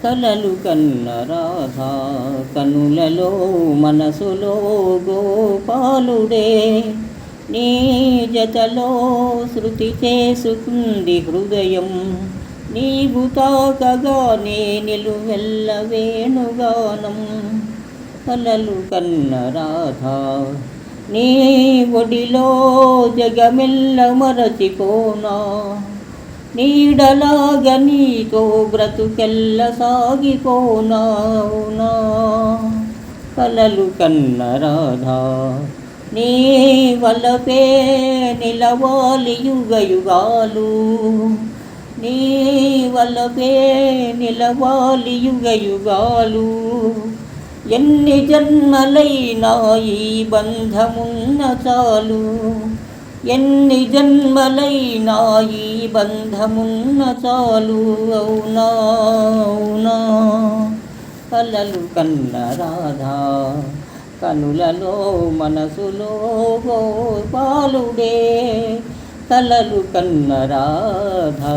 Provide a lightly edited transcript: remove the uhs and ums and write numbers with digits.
కలలు కన్న రాధా కనులలో మనసులో గోపాలుడే నీ జతలో శృతి చేసుకుంది హృదయం నీవు తాకగానే నిలువెల్ల వేణుగానం కలలు కన్న రాధా నీ ఒడిలో జగమెల్ల మరచిపోనా నీడలాగా నీతో బ్రతుకెల్ల సాగిపోనావునా కలలు కన్న రాధా నీ వలపే నిలవాలి యుగయుగాలు నీ వలపే నిలవాలి యుగయుగాలు ఎన్ని జన్మలైనా ఈ బంధమున్న చాలు ఎన్ని జన్మలైనా ఈ బంధమున్న చాలు అవునా అవునా కలలు కన్న రాధా కనులలో మనసులో గోపాలుడే కలలు కన్న రాధా